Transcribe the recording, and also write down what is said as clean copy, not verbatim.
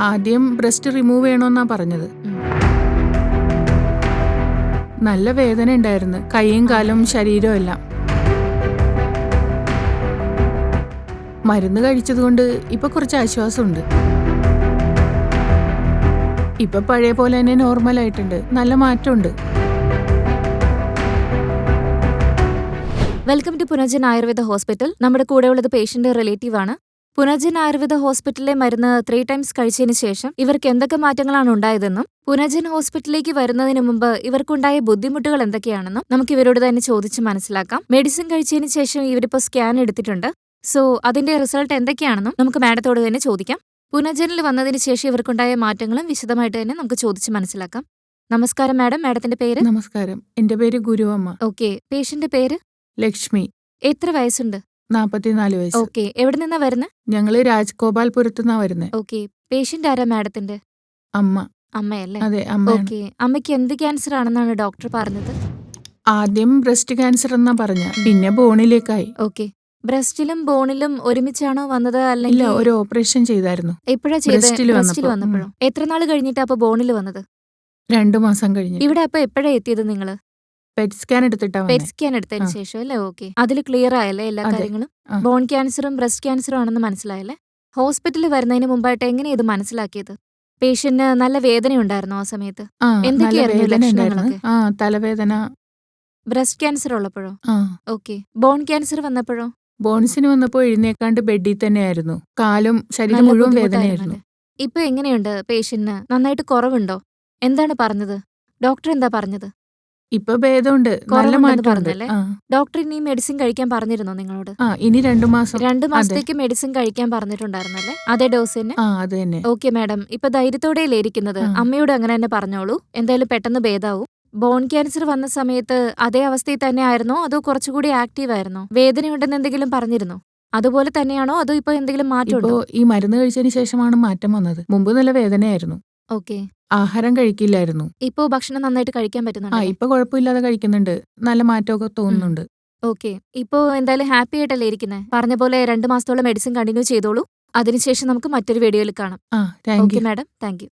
ആദ്യം breast remove ചെയ്യണമെന്നാ പറഞ്ഞത്. നല്ല വേദന ഉണ്ടായിരുന്നു, കൈയും കാലും ശരീരവും എല്ലാം. മരുന്ന് കഴിച്ചതുകൊണ്ട് ഇപ്പൊ കുറച്ച് ആശ്വാസമുണ്ട്. ഇപ്പൊ പഴയ പോലെ തന്നെ നോർമൽ ആയിട്ടുണ്ട്, നല്ല മാറ്റമുണ്ട്. Welcome to Punarjan Ayurveda hospital. നമ്മുടെ കൂടെയുള്ളത് പേഷ്യന്റ് റിലേറ്റീവ് ആണ്. പുനർജൻ ആയുർവേദ ഹോസ്പിറ്റലിലെ മരുന്ന് 3 ടൈംസ് കഴിച്ചതിന് ശേഷം ഇവർക്ക് എന്തൊക്കെ മാറ്റങ്ങളാണ് ഉണ്ടായതെന്നും പുനർജൻ ഹോസ്പിറ്റലിലേക്ക് വരുന്നതിന് മുമ്പ് ഇവർക്കുണ്ടായ ബുദ്ധിമുട്ടുകൾ എന്തൊക്കെയാണെന്നും നമുക്ക് ഇവരോട് തന്നെ ചോദിച്ച് മനസ്സിലാക്കാം. മെഡിസിൻ കഴിച്ചതിന് ശേഷം ഇവരിപ്പോൾ സ്കാൻ എടുത്തിട്ടുണ്ട്. സോ അതിന്റെ റിസൾട്ട് എന്തൊക്കെയാണെന്നും നമുക്ക് മാഡത്തോട് തന്നെ ചോദിക്കാം. പുനർജനിൽ വന്നതിന് ശേഷം ഇവർക്കുണ്ടായ മാറ്റങ്ങളും വിശദമായിട്ട് തന്നെ നമുക്ക് ചോദിച്ച് മനസ്സിലാക്കാം. നമസ്കാരം മാഡം, മാഡത്തിന്റെ പേര്? നമസ്കാരം, എന്റെ പേര് ഗുരുവമ്മ. ഓക്കെ, പേഷ്യന്റ് പേര്? ലക്ഷ്മി. എത്ര വയസ്സുണ്ട്? 44 വയസ്സ്. ഓക്കെ, എവിടെ നിന്നാ വരുന്നത്? ഞങ്ങള് രാജ്ഗോപാൽപുരത്തുനിന്നാ വരുന്നത്. ഓക്കെ, പേഷ്യന്റ് ആരാ മാഡത്തിന്റെ? അമ്മ. അമ്മയല്ലേ? അതെ, അമ്മയാണ്. ഓക്കെ, അമ്മയ്ക്ക് എന്ത് ക്യാൻസർ ആണെന്നാണ് ഡോക്ടർ പറഞ്ഞത്? ആദ്യം ബ്രസ്റ്റ് ക്യാൻസർ എന്നാ പറഞ്ഞ, പിന്നെ ബോണിലേക്കായി. ഓക്കെ, ബ്രസ്റ്റിലും ബോണിലും ഒരുമിച്ചാണോ വന്നത്, ഇല്ല, അല്ലെങ്കിൽ ഒരു ഓപ്പറേഷൻ ചെയ്തായിരുന്നു. എപ്പോഴാ ചെയ്തത്? ബ്രസ്റ്റില് ബ്രസ്റ്റിൽ വന്നപ്പോ. വന്നപ്പോഴോ? എത്ര നാൾ കഴിഞ്ഞിട്ടാ അപ്പൊ ബോണിൽ വന്നത്? 2 മാസം കഴിഞ്ഞ്. ഇവിടെ അപ്പൊ എപ്പോഴാ എത്തിയത് നിങ്ങള്? പെറ്റ് സ്കാൻ എടുത്തിട്ടാ പെറ്റ് വന്നേ. സ്കാൻ എടുത്തതിന് ആ. ശേഷം അല്ലേ? ഓക്കെ, അതിൽ ക്ലിയർ ആയല്ലേ എല്ലാ അതെ. കാര്യങ്ങളും? ആ. ബോൺ ക്യാൻസറും ബ്രസ്റ്റ് ക്യാൻസറും ആണെന്ന് മനസ്സിലായല്ലേ? ഹോസ്പിറ്റലിൽ വരുന്നതിന് മുമ്പായിട്ട് എങ്ങനെയാ ഇത് മനസ്സിലാക്കിയത്? പേഷ്യന്റിന് നല്ല വേദന ഉണ്ടായിരുന്നോ ആ സമയത്ത്? ആ, നല്ല എന്തൊക്കെയായിരുന്നു വേദന ഉണ്ടായിരുന്നു. ലക്ഷണങ്ങളൊക്കെ? തലവേദന. ബ്രസ്റ്റ് ക്യാൻസർ ഉള്ളപ്പോഴോ? ആ, ഓക്കെ, ബോൺ ക്യാൻസർ വന്നപ്പോഴോ? ബോൺസിന് വന്നപ്പോ എഴുന്നേക്കാണ്ട് ബെഡിൽ തന്നെയായിരുന്നു. കാലും ശരീരം നല്ല മുഴുവൻ ബുദ്ധിമുട്ടായിരുന്നല്ലേ? വേദനയായിരുന്നു. ഇപ്പൊ എങ്ങനെയുണ്ട് പേഷ്യന്റിന്? നന്നായിട്ട് കുറവുണ്ടോ? എന്താണ് പറഞ്ഞത്? ഡോക്ടർ എന്താ പറഞ്ഞത്? ഇപ്പൊ ഭേദമുണ്ട്, നല്ല കുറവുണ്ടെന്ന് മാറ്റമുണ്ട്. പറഞ്ഞല്ലേ? ഡോക്ടർ ഇനി മെഡിസിൻ കഴിക്കാൻ പറഞ്ഞിരുന്നോ നിങ്ങളോട്? ഇനി 2 മാസം. 2 അതെ. മാസത്തേക്ക് മെഡിസിൻ കഴിക്കാൻ പറഞ്ഞിട്ടുണ്ടായിരുന്നല്ലേ? അതേ ഡോസ് തന്നെ? അത് തന്നെ. ഓക്കെ മാഡം, ഇപ്പൊ ധൈര്യത്തോടെയല്ലേ ഇരിക്കുന്നത്? ആ. അമ്മയോട് അങ്ങനെ തന്നെ പറഞ്ഞോളൂ, എന്തായാലും പെട്ടെന്ന് ഭേദാവും. ബോൺ ക്യാൻസർ വന്ന സമയത്ത് അതേ അവസ്ഥയിൽ തന്നെ ആയിരുന്നോ, അതോ കുറച്ചുകൂടി ആക്റ്റീവ് ആയിരുന്നോ? വേദനയുണ്ടെന്ന് എന്തെങ്കിലും പറഞ്ഞിരുന്നോ? അതുപോലെ തന്നെയാണോ, അതോ ഇപ്പൊ എന്തെങ്കിലും ഇപ്പോ മാറ്റമുണ്ടോ? ഈ മരുന്ന് കഴിച്ചതിന് ശേഷമാണ് മാറ്റം വന്നത്. മുമ്പ് നല്ല വേദനയായിരുന്നു. ഓക്കെ, ആഹാരം കഴിക്കില്ലായിരുന്നു. ഇപ്പോ ഭക്ഷണം നന്നായിട്ട് കഴിക്കാൻ പറ്റുന്നുണ്ടല്ലേ? ഇപ്പൊ കുഴപ്പമില്ലാതെ കഴിക്കുന്നുണ്ട്. നല്ല മാറ്റമൊക്കെ തോന്നുന്നുണ്ട്. ഓക്കെ, ഇപ്പോ എന്തായാലും ഹാപ്പി ആയിട്ടല്ലേ ഇരിക്കുന്നത്? പറഞ്ഞ പോലെ 2 മാസത്തോളം മെഡിസിൻ കണ്ടിന്യൂ ചെയ്തോളൂ. അതിനുശേഷം നമുക്ക് മറ്റൊരു വീഡിയോയിൽ കാണാം. Thank okay you. Madam, thank U.